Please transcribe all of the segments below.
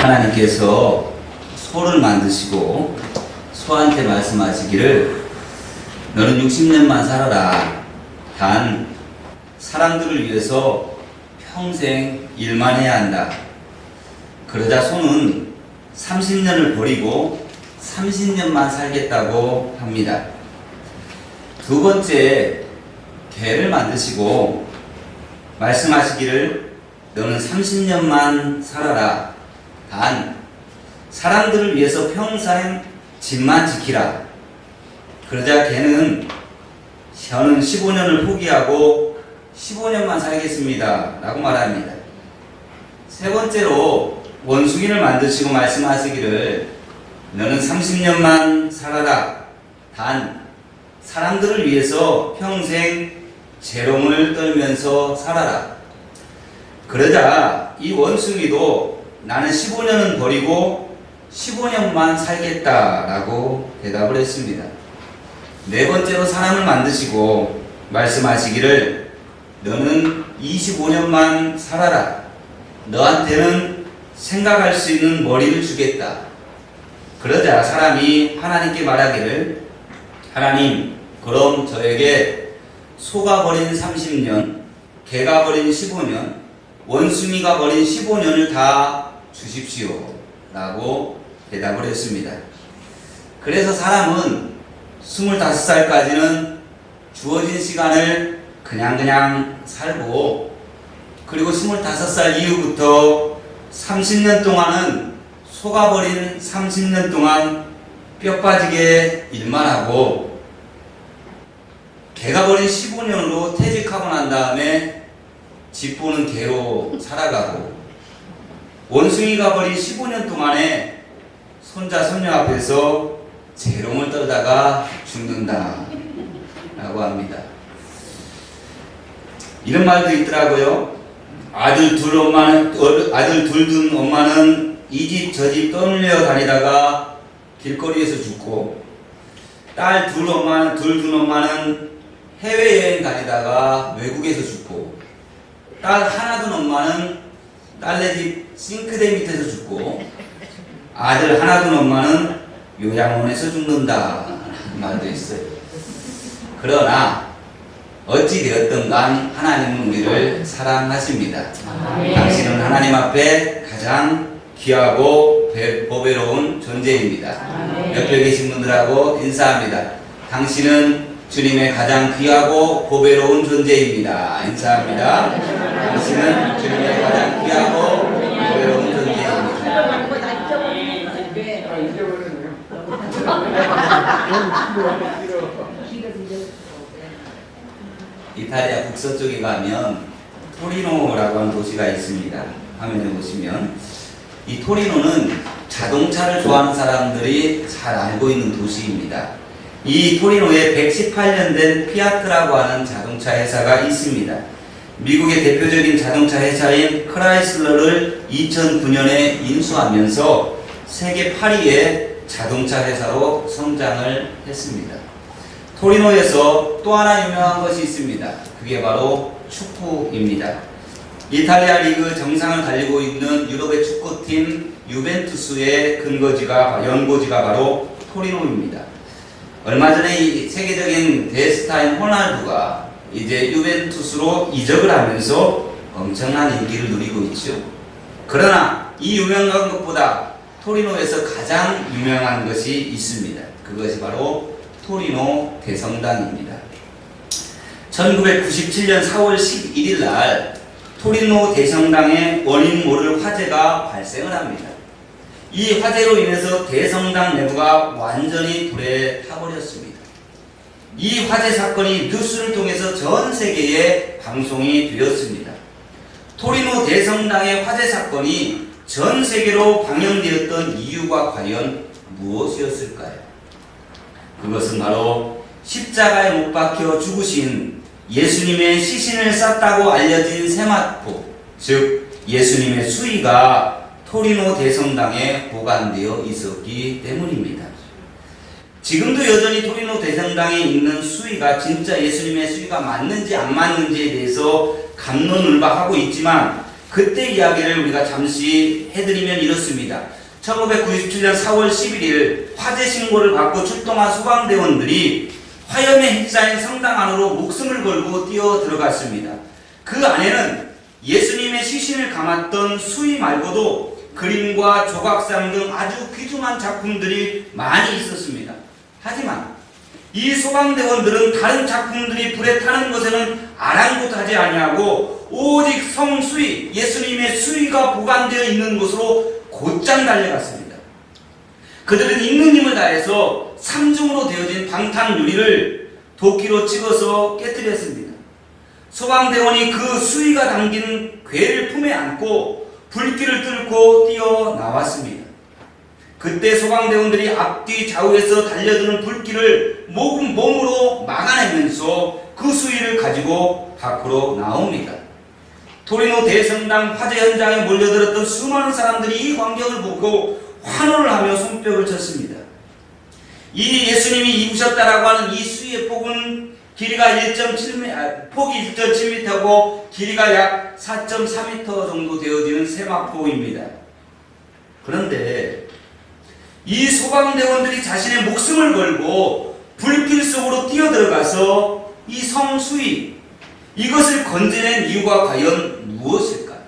하나님께서 소를 만드시고 소한테 말씀하시기를 너는 60년만 살아라. 단 사람들을 위해서 평생 일만 해야 한다. 그러자 소는 30년을 버리고 30년만 살겠다고 합니다. 두 번째, 개를 만드시고 말씀하시기를 너는 30년만 살아라. 단 사람들을 위해서 평생 집만 지키라. 그러자 개는 저는 15년을 포기하고 15년만 살겠습니다 라고 말합니다. 세 번째로 원숭이를 만드시고 말씀하시기를 너는 30년만 살아라. 단 사람들을 위해서 평생 재롱을 떨면서 살아라. 그러자 이 원숭이도 나는 15년은 버리고 15년만 살겠다라고 대답을 했습니다. 네 번째로 사람을 만드시고 말씀하시기를 너는 25년만 살아라. 너한테는 생각할 수 있는 머리를 주겠다. 그러자 사람이 하나님께 말하기를 하나님, 그럼 저에게 소가 버린 30년, 개가 버린 15년, 원숭이가 버린 15년을 다 주십시오 라고 대답을 했습니다. 그래서 사람은 25살까지는 주어진 시간을 그냥 살고, 그리고 25살 이후부터 30년 동안은 소가 버린 30년 동안 뼈 빠지게 일만 하고, 개가 버린 15년으로 퇴직하고 난 다음에 집 보는 개로 살아가고, 원숭이가 버린 15년 동안에 손자 손녀 앞에서 재롱을 떨다가 죽는다 라고 합니다. 이런 말도 있더라고요. 아들 둘 둔 엄마는 이 집 저 집 떠밀려 다니다가 길거리에서 죽고, 딸 둘 둔 엄마는 해외여행 다니다가 외국에서 죽고, 딸 하나 둔 엄마는 딸네 집 싱크대 밑에서 죽고, 아들 하나 둔 엄마는 요양원에서 죽는다 말도 있어요. 그러나 어찌 되었든 간 하나님은 우리를 사랑하십니다. 당신은 하나님 앞에 가장 귀하고 보배로운 존재입니다. 옆에 계신 분들하고 인사합니다. 당신은 주님의 가장 귀하고 보배로운 존재입니다. 인사합니다. 당신은 주님의 가장 귀하고 보배로운 존재입니다. 이탈리아 북서쪽에 가면 토리노라고 하는 도시가 있습니다. 화면에 보시면 이 토리노는 자동차를 좋아하는 사람들이 잘 알고 있는 도시입니다. 이 토리노에 118년 된 피아트라고 하는 자동차 회사가 있습니다. 미국의 대표적인 자동차 회사인 크라이슬러를 2009년에 인수하면서 세계 8위의 자동차 회사로 성장을 했습니다. 토리노에서 또 하나 유명한 것이 있습니다. 그게 바로 축구입니다. 이탈리아 리그 정상을 달리고 있는 유럽의 축구팀 유벤투스의 연고지가 바로 토리노입니다. 얼마 전에 이 세계적인 대스타인 호날두가 이제 유벤투스로 이적을 하면서 엄청난 인기를 누리고 있죠. 그러나 이 유명한 것보다 토리노에서 가장 유명한 것이 있습니다. 그것이 바로 토리노 대성당입니다. 1997년 4월 11일 날 토리노 대성당에 원인 모를 화재가 발생을 합니다. 이 화재로 인해서 대성당 내부가 완전히 불에 타버렸습니다. 이 화재 사건이 뉴스를 통해서 전 세계에 방송이 되었습니다. 토리노 대성당의 화재 사건이 전 세계로 방영되었던 이유가 과연 무엇이었을까요? 그것은 바로 십자가에 못 박혀 죽으신 예수님의 시신을 쌌다고 알려진 세마포, 즉 예수님의 수의가 토리노 대성당에 보관되어 있었기 때문입니다. 지금도 여전히 토리노 대성당에 있는 수의가 진짜 예수님의 수의가 맞는지 안 맞는지에 대해서 갑론을박하고 있지만 그때 이야기를 우리가 잠시 해드리면 이렇습니다. 1997년 4월 11일 화재 신고를 받고 출동한 소방대원들이 화염의 핵사인 성당 안으로 목숨을 걸고 뛰어 들어갔습니다. 그 안에는 예수님의 시신을 감았던 수의 말고도 그림과 조각상 등 아주 귀중한 작품들이 많이 있었습니다. 하지만 이 소방대원들은 다른 작품들이 불에 타는 것에는 아랑곳하지 아니하고 오직 성수의 예수님의 수의가 보관되어 있는 곳으로 곧장 달려갔습니다. 그들은 있는 힘을 다해서 3중으로 되어진 방탄 유리를 도끼로 찍어서 깨뜨렸습니다. 소방대원이 그 수의가 담긴 궤를 품에 안고 불길을 뚫고 뛰어나왔습니다. 그때 소방대원들이 앞뒤 좌우에서 달려드는 불길을 몸으로 막아내면서 그 수의를 가지고 밖으로 나옵니다. 토리노 대성당 화재 현장에 몰려들었던 수많은 사람들이 이 광경을 보고 환호를 하며 손뼉을 쳤습니다. 이 예수님이 입으셨다라고 하는 이 수의의 폭은 길이가 폭이 1.7m고 길이가 약 4.4m 정도 되어지는 세마포입니다. 그런데 이 소방대원들이 자신의 목숨을 걸고 불길 속으로 뛰어들어가서 이 성수의 이것을 건져낸 이유가 과연 무엇일까요?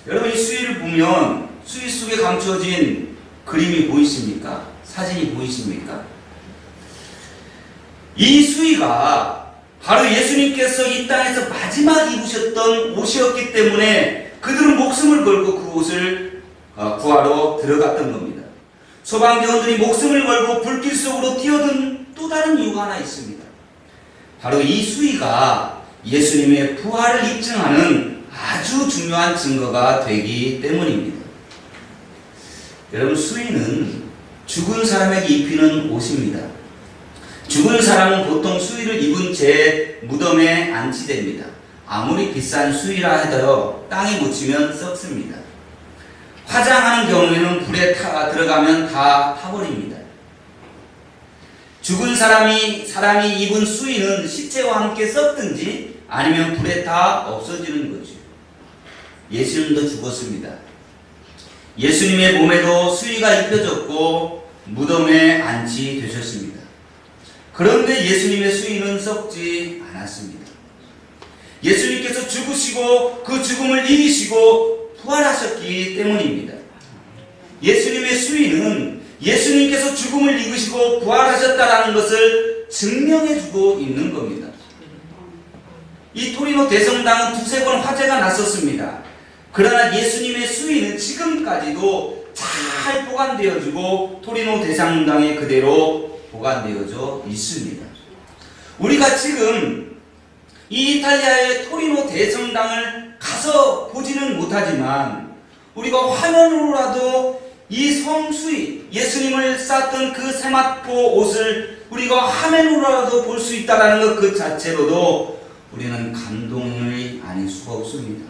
여러분, 이 수의를 보면 수의 속에 감춰진 그림이 보이십니까? 사진이 보이십니까? 이 수의가 바로 예수님께서 이 땅에서 마지막 입으셨던 옷이었기 때문에 그들은 목숨을 걸고 그 옷을 구하러 들어갔던 겁니다. 소방대원들이 목숨을 걸고 불길 속으로 뛰어든 또 다른 이유가 하나 있습니다. 바로 이 수의가 예수님의 부활을 입증하는 아주 중요한 증거가 되기 때문입니다. 여러분, 수의는 죽은 사람에게 입히는 옷입니다. 죽은 사람은 보통 수의를 입은 채 무덤에 안치됩니다. 아무리 비싼 수의라 해도 땅에 묻히면 썩습니다. 화장하는 경우에는 불에 들어가면 다 타버립니다. 죽은 사람이 입은 수의는 시체와 함께 썩든지 아니면 불에 다 없어지는 거죠. 예수님도 죽었습니다. 예수님의 몸에도 수의가 입혀졌고 무덤에 안치되셨습니다. 그런데 예수님의 수의는 썩지 않았습니다. 예수님께서 죽으시고 그 죽음을 이기시고 부활하셨기 때문입니다. 예수님의 수의는 예수님께서 죽음을 이기시고 부활하셨다는 것을 증명해주고 있는 겁니다. 이 토리노 대성당은 두세 번 화재가 났었습니다. 그러나 예수님의 수의는 지금까지도 잘 보관되어지고 토리노 대성당에 그대로 보관되어져 있습니다. 우리가 지금 이 이탈리아의 토리노 대성당을 가서 보지는 못하지만 우리가 화면으로라도 이 성수의 예수님을 쌌던 그 세마포 옷을 우리가 화면으로라도 볼 수 있다는 것 그 자체로도 우리는 감동을 아닐 수가 없습니다.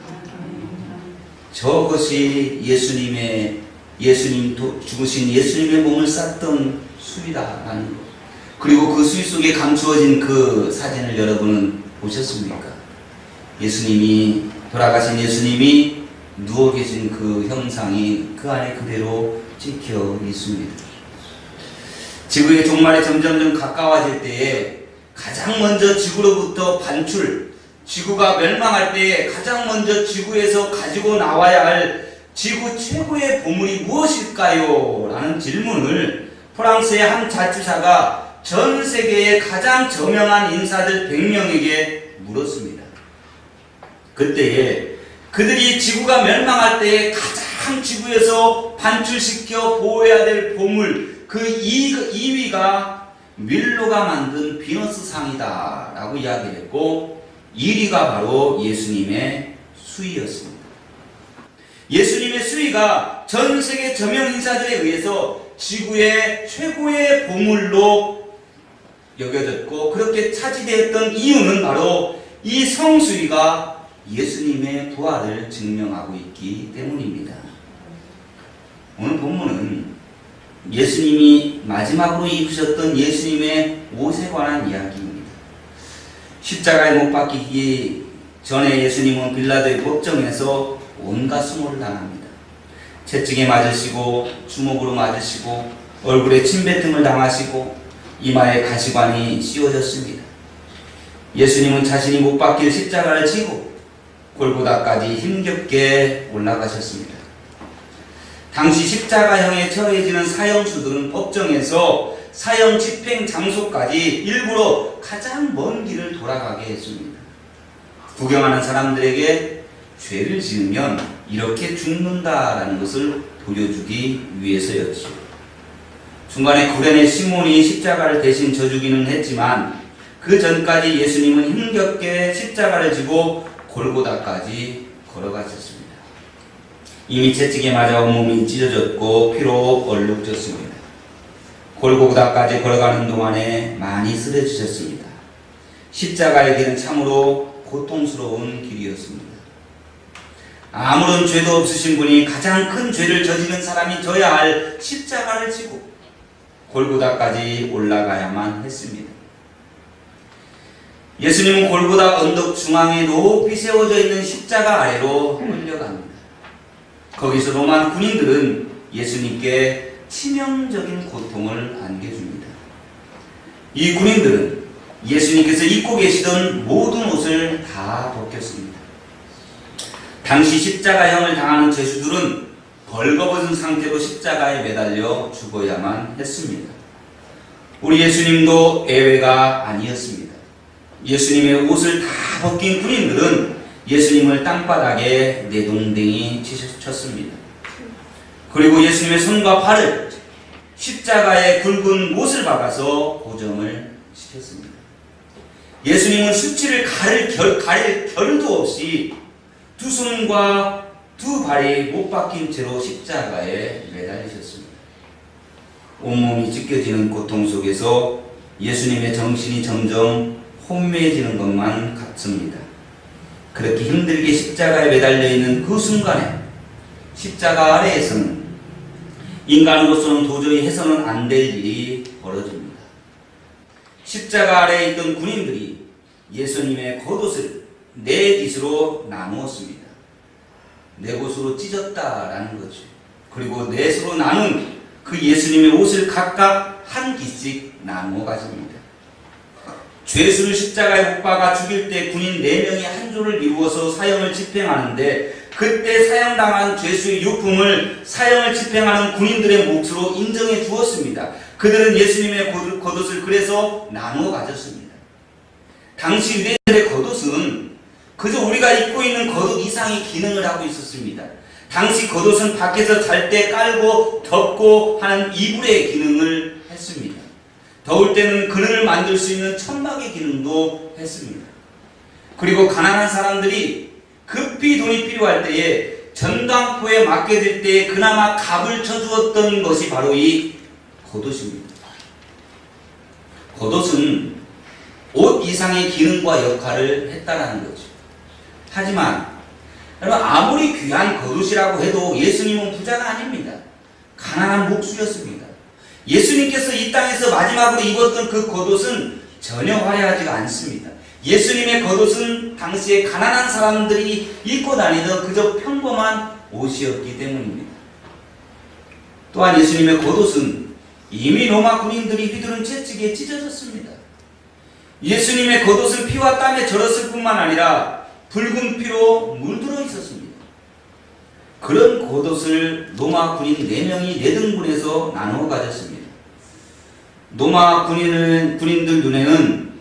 저것이 죽으신 예수님의 몸을 쌌던 수이다라는 것. 그리고 그 수이 속에 감추어진 그 사진을 여러분은 보셨습니까? 돌아가신 예수님이 누워 계신 그 형상이 그 안에 그대로 찍혀 있습니다. 지구의 종말이 점점점 가까워질 때에 가장 먼저 지구로부터 지구가 멸망할 때에 가장 먼저 지구에서 가지고 나와야 할 지구 최고의 보물이 무엇일까요? 라는 질문을 프랑스의 한 자주사가 전 세계의 가장 저명한 인사들 100명에게 물었습니다. 그때에 그들이 지구가 멸망할 때에 가장 지구에서 반출시켜 보호해야 될 보물 그 2위가 윌로가 만든 비너스 상이다 라고 이야기했고 1위가 바로 예수님의 수의였습니다. 예수님의 수의가 전 세계 저명 인사들에 의해서 지구의 최고의 보물로 여겨졌고 그렇게 차지되었던 이유는 바로 이 성수의가 예수님의 부활을 증명하고 있기 때문입니다. 오늘 본문은 예수님이 마지막으로 입으셨던 예수님의 옷에 관한 이야기입니다. 십자가에 못 박히기 전에 예수님은 빌라도의 법정에서 온갖 수모를 당합니다. 채찍에 맞으시고 주먹으로 맞으시고 얼굴에 침뱉음을 당하시고 이마에 가시관이 씌워졌습니다. 예수님은 자신이 못 박힐 십자가를 지고 골고다까지 힘겹게 올라가셨습니다. 당시 십자가형에 처해지는 사형수들은 법정에서 사형 집행 장소까지 일부러 가장 먼 길을 돌아가게 했습니다. 구경하는 사람들에게 죄를 지으면 이렇게 죽는다라는 것을 보여주기 위해서였지요. 중간에 구레네 시몬이 십자가를 대신 져주기는 했지만 그 전까지 예수님은 힘겹게 십자가를 지고 골고다까지 걸어가셨습니다. 이미 채찍에 맞아 온몸이 찢어졌고 피로 얼룩졌습니다. 골고다까지 걸어가는 동안에 많이 쓰러지셨습니다. 십자가의 길은 참으로 고통스러운 길이었습니다. 아무런 죄도 없으신 분이 가장 큰 죄를 저지른 사람이 져야 할 십자가를 지고 골고다까지 올라가야만 했습니다. 예수님은 골고다 언덕 중앙에 높이 세워져 있는 십자가 아래로 끌려갑니다. 거기서 로마 군인들은 예수님께 치명적인 고통을 안겨줍니다. 이 군인들은 예수님께서 입고 계시던 모든 옷을 다 벗겼습니다. 당시 십자가형을 당하는 죄수들은 벌거벗은 상태로 십자가에 매달려 죽어야만 했습니다. 우리 예수님도 예외가 아니었습니다. 예수님의 옷을 다 벗긴 군인들은 예수님을 땅바닥에 내동댕이 쳤습니다. 그리고 예수님의 손과 발을 십자가에 굵은 못을 박아서 고정을 시켰습니다. 예수님은 수치를 가릴 겨를도 없이 두 손과 두 발이 못 박힌 채로 십자가에 매달리셨습니다. 온몸이 찢겨지는 고통 속에서 예수님의 정신이 점점 혼미해지는 것만 같습니다. 그렇게 힘들게 십자가에 매달려 있는 그 순간에 십자가 아래에서는 인간으로서는 도저히 해서는 안 될 일이 벌어집니다. 십자가 아래에 있던 군인들이 예수님의 겉옷을 네 깃으로 나누었습니다. 네 곳으로 찢었다라는 거죠. 그리고 넷으로 나눈 그 예수님의 옷을 각각 한 깃씩 나누어 가집니다. 죄수를 십자가에 못 박아 죽일 때 군인 4명이 한 조를 이루어서 사형을 집행하는데 그때 사형당한 죄수의 유품을 사형을 집행하는 군인들의 몫으로 인정해 주었습니다. 그들은 예수님의 겉옷을 그래서 나누어 가졌습니다. 당시 유대인들의 겉옷은 그저 우리가 입고 있는 겉옷 이상의 기능을 하고 있었습니다. 당시 겉옷은 밖에서 잘 때 깔고 덮고 하는 이불의 기능을 했습니다. 더울 때는 그늘을 만들 수 있는 천막의 기능도 했습니다. 그리고 가난한 사람들이 급히 돈이 필요할 때에 전당포에 맡게 될 때에 그나마 값을 쳐주었던 것이 바로 이 겉옷입니다. 겉옷은 옷 이상의 기능과 역할을 했다는 거죠. 하지만 여러분 아무리 귀한 겉옷이라고 해도 예수님은 부자가 아닙니다. 가난한 목수였습니다. 예수님께서 이 땅에서 마지막으로 입었던 그 겉옷은 전혀 화려하지가 않습니다. 예수님의 겉옷은 당시에 가난한 사람들이 입고 다니던 그저 평범한 옷이었기 때문입니다. 또한 예수님의 겉옷은 이미 로마 군인들이 휘두른 채찍에 찢어졌습니다. 예수님의 겉옷은 피와 땀에 절었을 뿐만 아니라 붉은 피로 물들어 있었습니다. 그런 겉옷을 로마 군인 4명이 4등분해서 나누어 가졌습니다. 로마 군인들 눈에는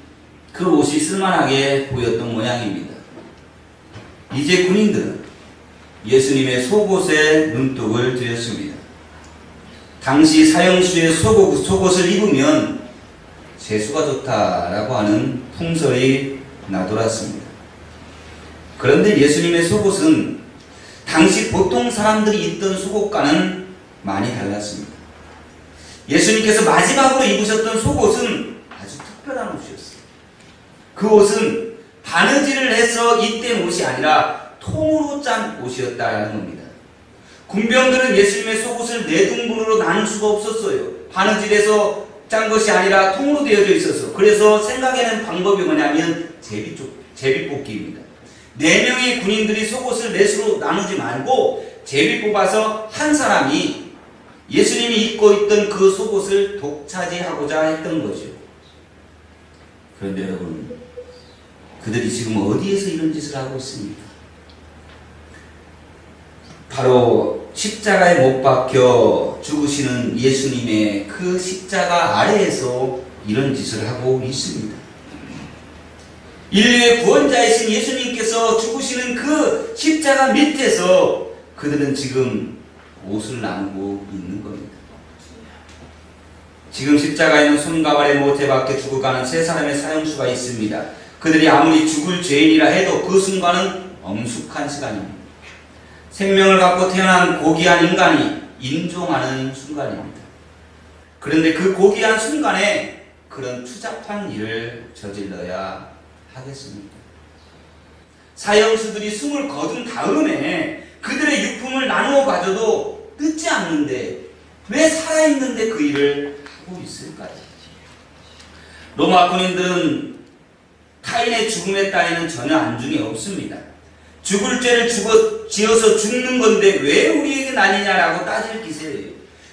그 옷이 쓸만하게 보였던 모양입니다. 이제 군인들은 예수님의 속옷에 눈독을 들였습니다. 당시 사형수의 속옷을 입으면 재수가 좋다라고 하는 풍설이 나돌았습니다. 그런데 예수님의 속옷은 당시 보통 사람들이 입던 속옷과는 많이 달랐습니다. 예수님께서 마지막으로 입으셨던 속옷은 아주 특별한 옷이었어요. 그 옷은 바느질을 해서 입된 옷이 아니라 통으로 짠 옷이었다는 겁니다. 군병들은 예수님의 속옷을 4등분으로 나눌 수가 없었어요. 바느질해서 짠 것이 아니라 통으로 되어져 있어서. 그래서 생각해낸 방법이 뭐냐면 제비뽑기입니다. 4명의 군인들이 속옷을 넷으로 나누지 말고 제비 뽑아서 한 사람이 예수님이 입고 있던 그 속옷을 독차지하고자 했던 거죠. 그런데 여러분, 그들이 지금 어디에서 이런 짓을 하고 있습니까? 바로 십자가에 못 박혀 죽으시는 예수님의 그 십자가 아래에서 이런 짓을 하고 있습니다. 인류의 구원자이신 예수님께서 죽으시는 그 십자가 밑에서 그들은 지금 옷을 나누고 있는 겁니다. 지금 십자가에는 손과 발에 못에 박혀 죽어가는 세 사람의 사형수가 있습니다. 그들이 아무리 죽을 죄인이라 해도 그 순간은 엄숙한 시간입니다. 생명을 갖고 태어난 고귀한 인간이 인종하는 순간입니다. 그런데 그 고귀한 순간에 그런 추잡한 일을 저질러야 하겠습니까? 사형수들이 숨을 거둔 다음에 그들의 유품을 나누어 가져도 늦지 않는데 왜 살아있는데 그 일을 하고 있을까요? 로마 군인들은 타인의 죽음에 따위는 전혀 안중이 없습니다. 죽을 죄를 지어서 죽는 건데 왜 우리에게 난리냐라고 따질 기세예요.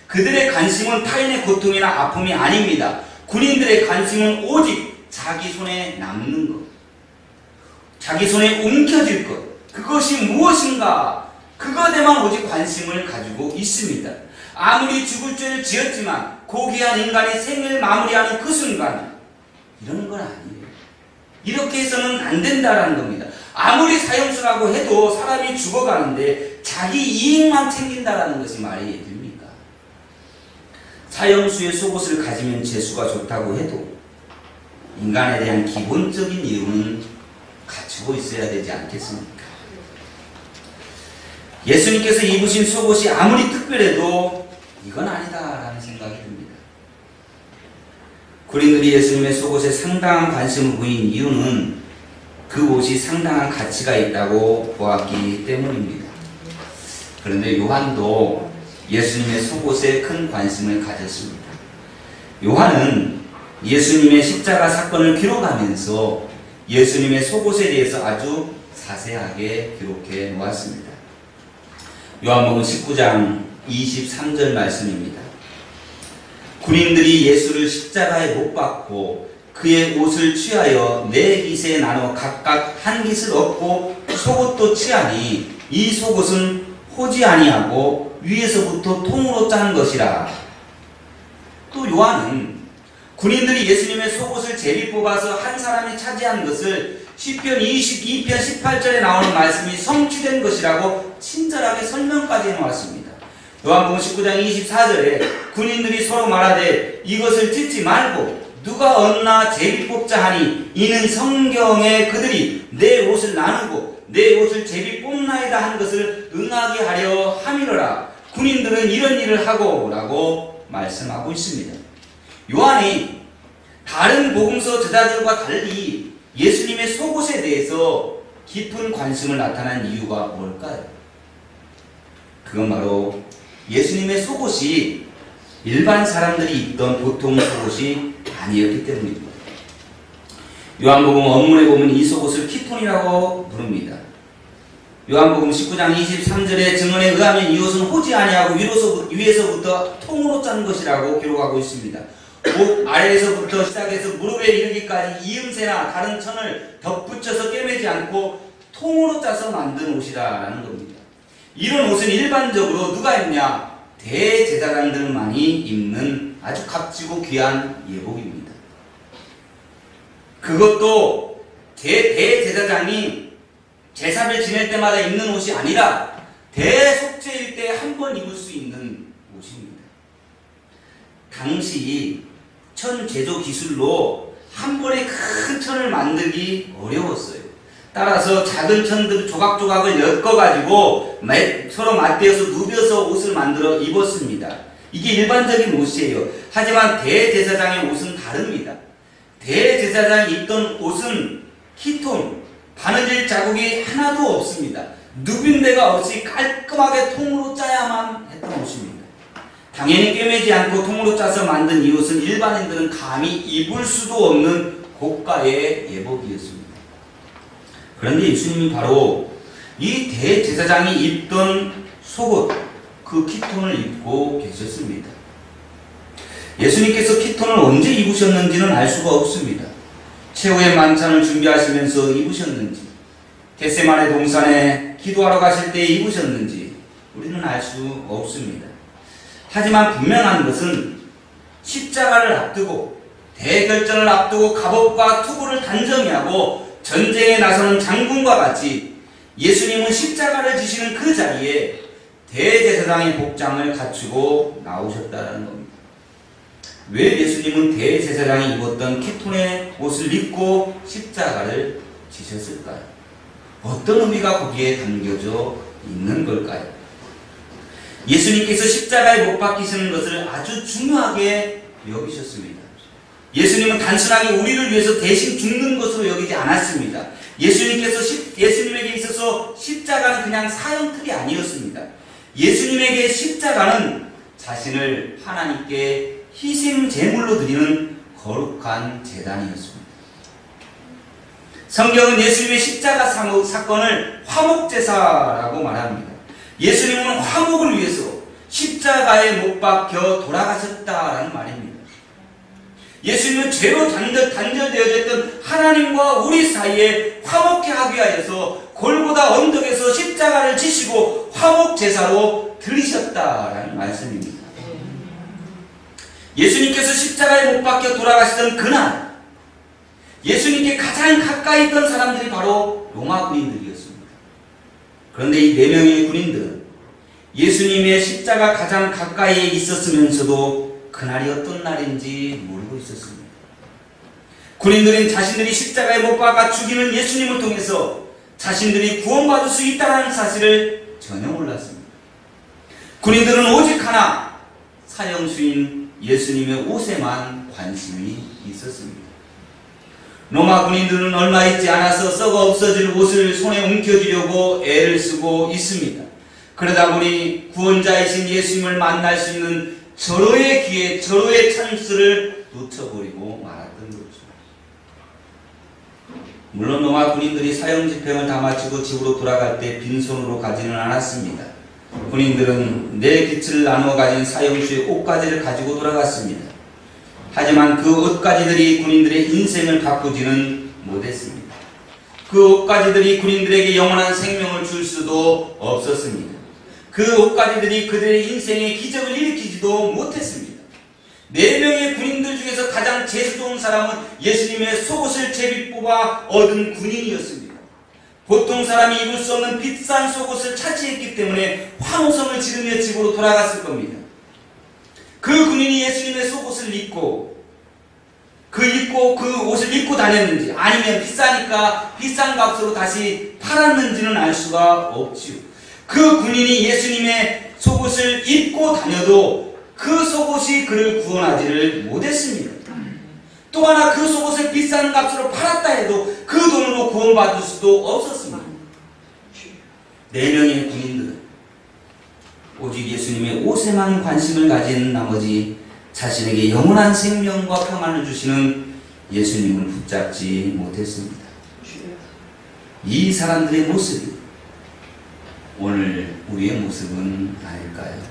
그들의 관심은 타인의 고통이나 아픔이 아닙니다. 군인들의 관심은 오직 자기 손에 남는 것, 자기 손에 움켜질 것, 그것이 무엇인가, 그것에만 오직 관심을 가지고 있습니다. 아무리 죽을 죄를 지었지만 고귀한 인간이 생을 마무리하는 그 순간 이러는 건 아니에요. 이렇게 해서는 안 된다라는 겁니다. 아무리 사형수라고 해도 사람이 죽어가는데 자기 이익만 챙긴다라는 것이 말이 됩니까? 사형수의 속옷을 가지면 재수가 좋다고 해도 인간에 대한 기본적인 이유는 갖추고 있어야 되지 않겠습니까? 예수님께서 입으신 속옷이 아무리 특별해도 이건 아니다라는 생각이 듭니다. 군인들이 예수님의 속옷에 상당한 관심을 보인 이유는 그 옷이 상당한 가치가 있다고 보았기 때문입니다. 그런데 요한도 예수님의 속옷에 큰 관심을 가졌습니다. 요한은 예수님의 십자가 사건을 기록하면서 예수님의 속옷에 대해서 아주 자세하게 기록해 놓았습니다. 요한복음 19장 23절 말씀입니다. 군인들이 예수를 십자가에 못 박고 그의 옷을 취하여 4깃에 나눠 각각 한 깃을 얻고 속옷도 취하니 이 속옷은 호지 아니하고 위에서부터 통으로 짠 것이라. 또 요한은 군인들이 예수님의 속옷을 제비 뽑아서 한 사람이 차지한 것을 시편 22편 18절에 나오는 말씀이 성취된 것이라고 친절하게 설명까지 해놓았습니다. 요한복음 19장 24절에 군인들이 서로 말하되 이것을 찢지 말고 누가 얻나 제비 뽑자 하니 이는 성경에 그들이 내 옷을 나누고 내 옷을 제비 뽑나이다 한 것을 응하게 하려 함이로라. 군인들은 이런 일을 하고 라고 말씀하고 있습니다. 요한이 다른 복음서 저자들과 달리 예수님의 속옷에 대해서 깊은 관심을 나타난 이유가 뭘까요? 그건 바로 예수님의 속옷이 일반 사람들이 입던 보통 속옷이 아니었기 때문입니다. 요한복음 원문에 보면 이 속옷을 키톤이라고 부릅니다. 요한복음 19장 23절의 증언에 의하면 이 옷은 호지 아니하고 위에서부터 통으로 짠 것이라고 기록하고 있습니다. 목 아래에서부터 시작해서 무릎에 이르기까지 이음새나 다른 천을 덧붙여서 꿰매지 않고 통으로 짜서 만든 옷이라는 겁니다. 이런 옷은 일반적으로 누가 입냐? 대제사장들만이 입는 아주 값지고 귀한 예복입니다. 그것도 대제사장이 제사를 지낼 때마다 입는 옷이 아니라 대속죄일 때 한 번 입을 수 있는 옷입니다. 당시 천 제조 기술로 한 번에 큰 천을 만들기 어려웠어요. 따라서 작은 천들 조각조각을 엮어가지고 서로 맞대어서 누벼서 옷을 만들어 입었습니다. 이게 일반적인 옷이에요. 하지만 대제사장의 옷은 다릅니다. 대제사장이 입던 옷은 키톤, 바느질 자국이 하나도 없습니다. 누빈 데가 없이 깔끔하게 통으로 짜야만 했던 옷입니다. 당연히 꿰매지 않고 통으로 짜서 만든 이 옷은 일반인들은 감히 입을 수도 없는 고가의 예복이었습니다. 그런데 예수님이 바로 이 대제사장이 입던 속옷, 그 키톤을 입고 계셨습니다. 예수님께서 키톤을 언제 입으셨는지는 알 수가 없습니다. 최후의 만찬을 준비하시면서 입으셨는지, 겟세마네 동산에 기도하러 가실 때 입으셨는지 우리는 알 수 없습니다. 하지만 분명한 것은 십자가를 앞두고, 대결전을 앞두고 갑옷과 투구를 단정히 하고 전쟁에 나서는 장군과 같이 예수님은 십자가를 지시는 그 자리에 대제사장의 복장을 갖추고 나오셨다는 겁니다. 왜 예수님은 대제사장이 입었던 키톤의 옷을 입고 십자가를 지셨을까요? 어떤 의미가 거기에 담겨져 있는 걸까요? 예수님께서 십자가에 못 박히시는 것을 아주 중요하게 여기셨습니다. 예수님은 단순하게 우리를 위해서 대신 죽는 것으로 여기지 않았습니다. 예수님에게 있어서 십자가는 그냥 사형틀이 아니었습니다. 예수님에게 십자가는 자신을 하나님께 희생 제물로 드리는 거룩한 제단이었습니다. 성경은 예수님의 십자가 사건을 화목제사라고 말합니다. 예수님은 화목을 위해서 십자가에 못 박혀 돌아가셨다라는 말입니다. 예수님은 죄로 단절되어졌던 하나님과 우리 사이에 화목케 하기 위하여서 골고다 언덕에서 십자가를 지시고 화목제사로 들이셨다라는 말씀입니다. 예수님께서 십자가에 못 박혀 돌아가시던 그날, 예수님께 가장 가까이 있던 사람들이 바로 로마 군인들이었습니다. 그런데 이 4명의 군인들은 예수님의 십자가 가장 가까이에 있었으면서도 그날이 어떤 날인지 모르고 있었습니다. 군인들은 자신들이 십자가에 못 박아 죽이는 예수님을 통해서 자신들이 구원받을 수 있다는 사실을 전혀 몰랐습니다. 군인들은 오직 하나, 사형수인 예수님의 옷에만 관심이 있었습니다. 로마 군인들은 얼마 있지 않아서 썩어 없어질 옷을 손에 움켜쥐려고 애를 쓰고 있습니다. 그러다 보니 구원자이신 예수님을 만날 수 있는 절호의 기회, 절호의 찬스를 놓쳐버리고 말았던 거죠. 물론 로마 군인들이 사형 집행을 다 마치고 집으로 돌아갈 때 빈손으로 가지는 않았습니다. 군인들은 4깃을 나누어 가진 사형수의 옷가지를 가지고 돌아갔습니다. 하지만 그 옷가지들이 군인들의 인생을 바꾸지는 못했습니다. 그 옷가지들이 군인들에게 영원한 생명을 줄 수도 없었습니다. 그 옷가지들이 그들의 인생에 기적을 일으키지도 못했습니다. 4명의 군인들 중에서 가장 재수 좋은 사람은 예수님의 속옷을 제비 뽑아 얻은 군인이었습니다. 보통 사람이 입을 수 없는 비싼 속옷을 차지했기 때문에 환호성을 지르며 집으로 돌아갔을 겁니다. 그 군인이 예수님의 속옷을 입고 그 옷을 입고 다녔는지, 아니면 비싸니까 비싼 값으로 다시 팔았는지는 알 수가 없지요. 그 군인이 예수님의 속옷을 입고 다녀도 그 속옷이 그를 구원하지를 못했습니다. 또 하나, 그 속옷을 비싼 값으로 팔았다 해도 그 돈으로 구원받을 수도 없었습니다. 4명의 군인들은 오직 예수님의 옷에만 관심을 가진 나머지 자신에게 영원한 생명과 평안을 주시는 예수님을 붙잡지 못했습니다. 이 사람들의 모습이 오늘 우리의 모습은 아닐까요?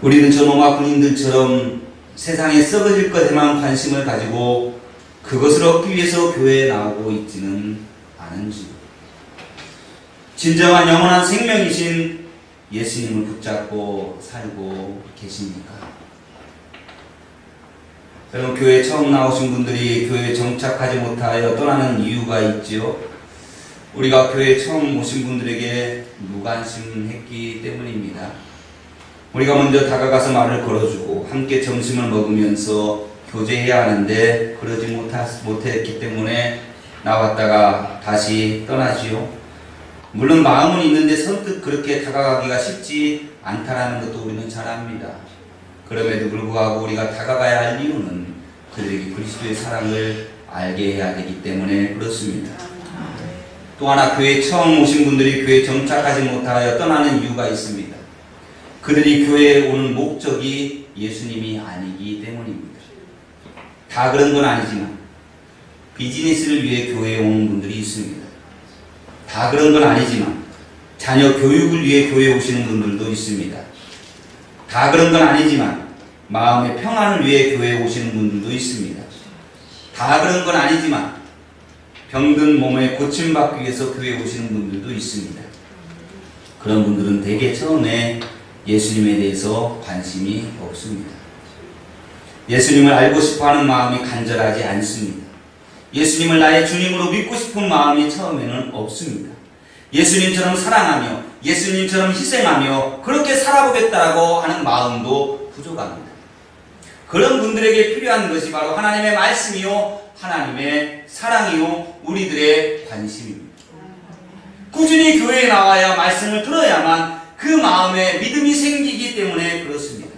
우리는 저 로마 군인들처럼 세상에 썩어질 것에만 관심을 가지고 그것을 얻기 위해서 교회에 나오고 있지는 않은지, 진정한 영원한 생명이신 예수님을 붙잡고 살고 계십니까? 여러분, 교회에 처음 나오신 분들이 교회에 정착하지 못하여 떠나는 이유가 있지요. 우리가 교회에 처음 오신 분들에게 무관심했기 때문입니다. 우리가 먼저 다가가서 말을 걸어주고 함께 점심을 먹으면서 교제해야 하는데 그러지 못했기 때문에 나왔다가 다시 떠나지요. 물론 마음은 있는데 선뜻 그렇게 다가가기가 쉽지 않다라는 것도 우리는 잘 압니다. 그럼에도 불구하고 우리가 다가가야 할 이유는 그들에게 그리스도의 사랑을 알게 해야 되기 때문에 그렇습니다. 또 하나, 교회에 처음 오신 분들이 교회에 정착하지 못하여 떠나는 이유가 있습니다. 그들이 교회에 오는 목적이 예수님이 아니기 때문입니다. 다 그런 건 아니지만 비즈니스를 위해 교회에 오는 분들이 있습니다. 다 그런 건 아니지만 자녀 교육을 위해 교회에 오시는 분들도 있습니다. 다 그런 건 아니지만 마음의 평안을 위해 교회에 오시는 분들도 있습니다. 다 그런 건 아니지만 병든 몸에 고침받기 위해서 교회에 오시는 분들도 있습니다. 그런 분들은 대개 처음에 예수님에 대해서 관심이 없습니다. 예수님을 알고 싶어하는 마음이 간절하지 않습니다. 예수님을 나의 주님으로 믿고 싶은 마음이 처음에는 없습니다. 예수님처럼 사랑하며 예수님처럼 희생하며 그렇게 살아보겠다라고 하는 마음도 부족합니다. 그런 분들에게 필요한 것이 바로 하나님의 말씀이요 하나님의 사랑이요 우리들의 관심입니다. 꾸준히 교회에 나와야 말씀을 들어야만 그 마음에 믿음이 생기기 때문에 그렇습니다.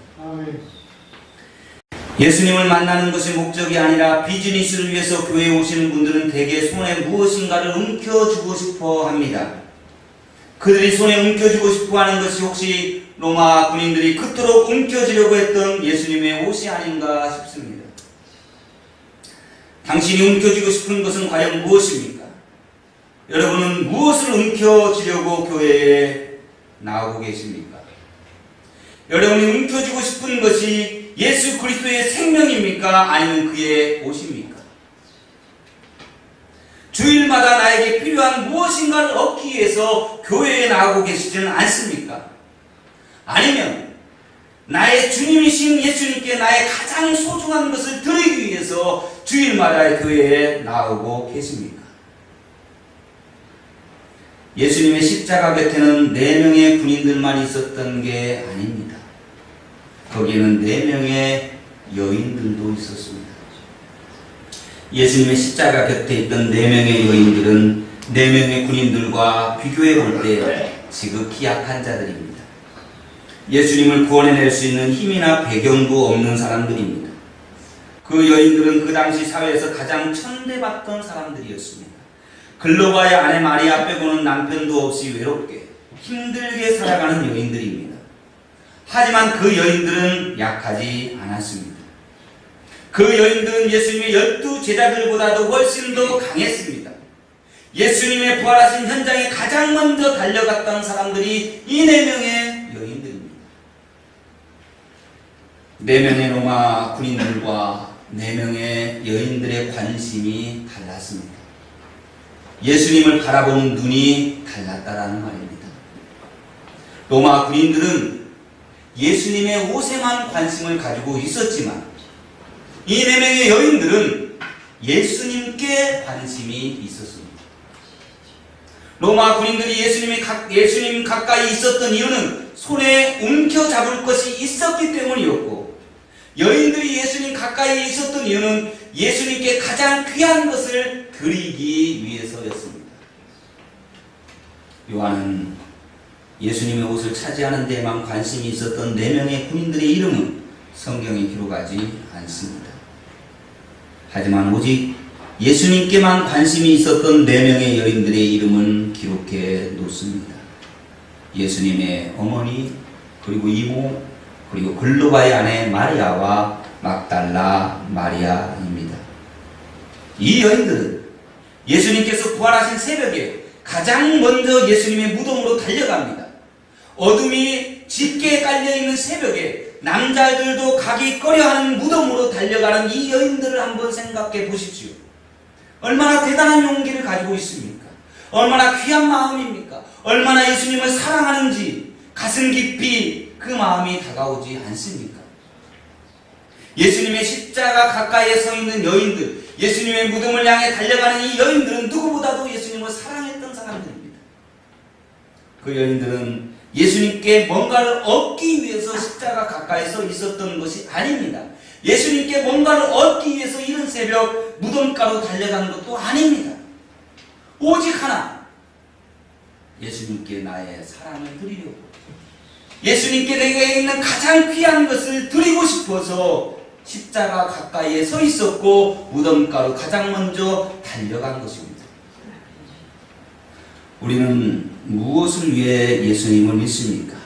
예수님을 만나는 것이 목적이 아니라 비즈니스를 위해서 교회에 오시는 분들은 대개 손에 무엇인가를 움켜주고 싶어 합니다. 그들이 손에 움켜주고 싶어 하는 것이 혹시 로마 군인들이 그토록 움켜쥐려고 했던 예수님의 옷이 아닌가 싶습니다. 당신이 움켜쥐고 싶은 것은 과연 무엇입니까? 여러분은 무엇을 움켜쥐려고 교회에 나오고 계십니까? 여러분이 움켜쥐고 싶은 것이 예수 그리스도의 생명입니까? 아니면 그의 옷입니까? 주일마다 나에게 필요한 무엇인가를 얻기 위해서 교회에 나오고 계시지는 않습니까? 아니면 나의 주님이신 예수님께 나의 가장 소중한 것을 드리기 위해서 주일마다 교회에 나오고 계십니까? 예수님의 십자가 곁에는 4명의 군인들만 있었던 게 아닙니다. 거기에는 4명의 여인들도 있었습니다. 예수님의 십자가 곁에 있던 4명의 여인들은 4명의 군인들과 비교해 볼 때 지극히 약한 자들입니다. 예수님을 구원해낼 수 있는 힘이나 배경도 없는 사람들입니다. 그 여인들은 그 당시 사회에서 가장 천대받던 사람들이었습니다. 글로바의 아내 마리아 빼고는 남편도 없이 외롭게 힘들게 살아가는 여인들입니다. 하지만 그 여인들은 약하지 않았습니다. 그 여인들은 예수님의 12 제자들보다도 훨씬 더 강했습니다. 예수님의 부활하신 현장에 가장 먼저 달려갔던 사람들이 이 4명의 여인들입니다. 4명의 로마 군인들과 4명의 여인들의 관심이 달랐습니다. 예수님을 바라보는 눈이 달랐다라는 말입니다. 로마 군인들은 예수님의 옷에만 관심을 가지고 있었지만 이 4명의 여인들은 예수님께 관심이 있었습니다. 로마 군인들이 예수님 가까이 있었던 이유는 손에 움켜잡을 것이 있었기 때문이었고, 여인들이 예수님 가까이 있었던 이유는 예수님께 가장 귀한 것을 드리기 위해서였습니다. 요한은 예수님의 옷을 차지하는 데에만 관심이 있었던 4명의 군인들의 이름은 성경에 기록하지 않습니다. 하지만 오직 예수님께만 관심이 있었던 4명의 여인들의 이름은 기록해 놓습니다. 예수님의 어머니, 그리고 이모, 그리고 글로바의 아내 마리아와 막달라 마리아입니다. 이 여인들은 예수님께서 부활하신 새벽에 가장 먼저 예수님의 무덤으로 달려갑니다. 어둠이 짙게 깔려있는 새벽에 남자들도 가기 꺼려하는 무덤으로 달려가는 이 여인들을 한번 생각해 보십시오. 얼마나 대단한 용기를 가지고 있습니까? 얼마나 귀한 마음입니까? 얼마나 예수님을 사랑하는지 가슴 깊이 그 마음이 다가오지 않습니까? 예수님의 십자가 가까이에 서 있는 여인들, 예수님의 무덤을 향해 달려가는 이 여인들은 누구보다도 예수님을 사랑했던 사람들입니다. 그 여인들은 예수님께 뭔가를 얻기 위해서 십자가 가까이 서 있었던 것이 아닙니다. 예수님께 뭔가를 얻기 위해서 이른 새벽 무덤가로 달려가는 것도 아닙니다. 오직 하나, 예수님께 나의 사랑을 드리려고, 예수님께 내게 있는 가장 귀한 것을 드리고 싶어서 십자가 가까이에 서 있었고 무덤가로 가장 먼저 달려간 것입니다. 우리는 무엇을 위해 예수님을 믿습니까?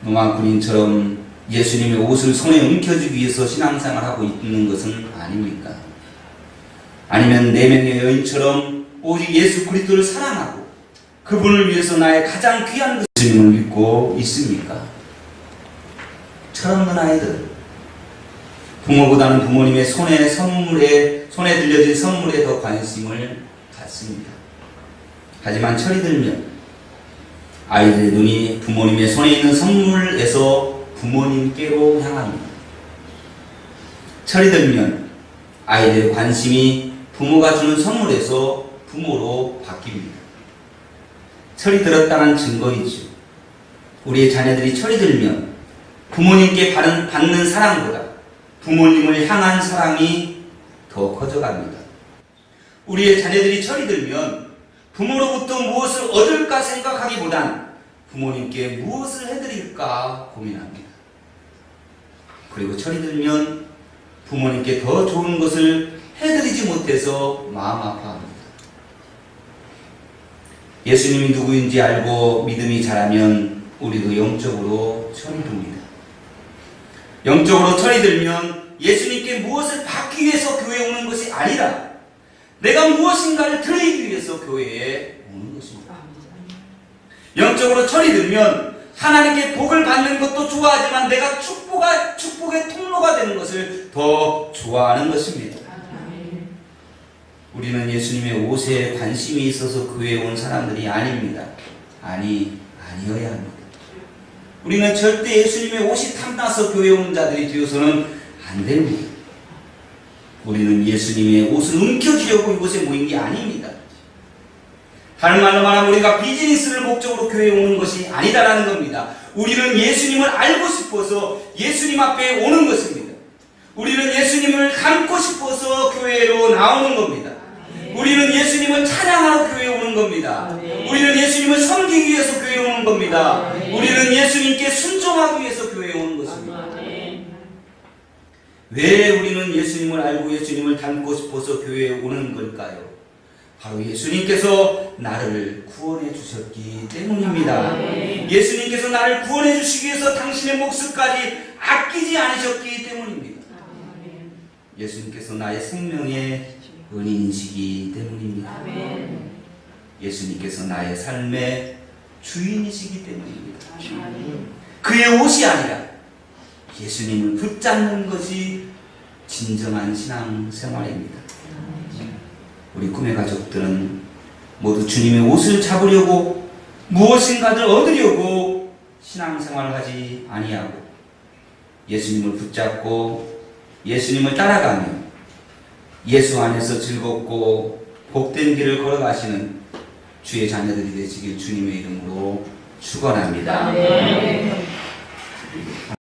로마 군인처럼 예수님의 옷을 손에 움켜쥐기 위해서 신앙생활하고 있는 것은 아닙니까? 아니면 4명의 여인처럼 오직 예수 그리스도를 사랑하고 그분을 위해서 나의 가장 귀한 예수님을 믿고 있습니까? 철없는 아이들, 부모보다는 부모님의 손에 들려진 선물에 더 관심을 갖습니다. 하지만 철이 들면 아이들의 눈이 부모님의 손에 있는 선물에서 부모님께로 향합니다. 철이 들면 아이들의 관심이 부모가 주는 선물에서 부모로 바뀝니다. 철이 들었다는 증거이죠. 우리의 자녀들이 철이 들면 부모님께 받는 사랑보다 부모님을 향한 사랑이 더 커져갑니다. 우리의 자녀들이 철이 들면 부모로부터 무엇을 얻을까 생각하기보단 부모님께 무엇을 해드릴까 고민합니다. 그리고 철이 들면 부모님께 더 좋은 것을 해드리지 못해서 마음 아파합니다. 예수님이 누구인지 알고 믿음이 자라면 우리도 영적으로 철이 듭니다. 영적으로 철이 들면 예수님께 무엇을 받기 위해서 교회에 오는 것이 아니라 내가 무엇인가를 드리기 위해서 교회에 오는 것입니다. 영적으로 철이 들면 하나님께 복을 받는 것도 좋아하지만 내가 축복의 통로가 되는 것을 더 좋아하는 것입니다. 우리는 예수님의 옷에 관심이 있어서 교회에 온 사람들이 아닙니다. 아니어야 합니다. 우리는 절대 예수님의 옷이 탐나서 교회에 온 자들이 되어서는 안 됩니다. 우리는 예수님의 옷을 움켜쥐려고 이곳에 모인 게 아닙니다. 다른 말로 말하면 우리가 비즈니스를 목적으로 교회에 오는 것이 아니다라는 겁니다. 우리는 예수님을 알고 싶어서 예수님 앞에 오는 것입니다. 우리는 예수님을 닮고 싶어서 교회로 나오는 겁니다. 우리는 예수님을 찬양하러 교회에 오는 겁니다. 우리는 예수님을 섬기기 위해서 교회에 오는 겁니다. 우리는 예수님께 순종하기 위해서 교회에 오는 것입니다. 왜 우리는 예수님을 알고 예수님을 닮고 싶어서 교회에 오는 걸까요? 바로 예수님께서 나를 구원해 주셨기 때문입니다. 예수님께서 나를 구원해 주시기 위해서 당신의 목숨까지 아끼지 않으셨기 때문입니다. 예수님께서 나의 생명의 은인이시기 때문입니다. 예수님께서 나의 삶의 주인이시기 때문입니다. 그의 옷이 아니라 예수님을 붙잡는 것이 진정한 신앙 생활입니다. 우리 꿈의 가족들은 모두 주님의 옷을 잡으려고 무엇인가를 얻으려고 신앙생활을 하지 아니하고 예수님을 붙잡고 예수님을 따라가며 예수 안에서 즐겁고 복된 길을 걸어가시는 주의 자녀들이 되시길 주님의 이름으로 축원합니다.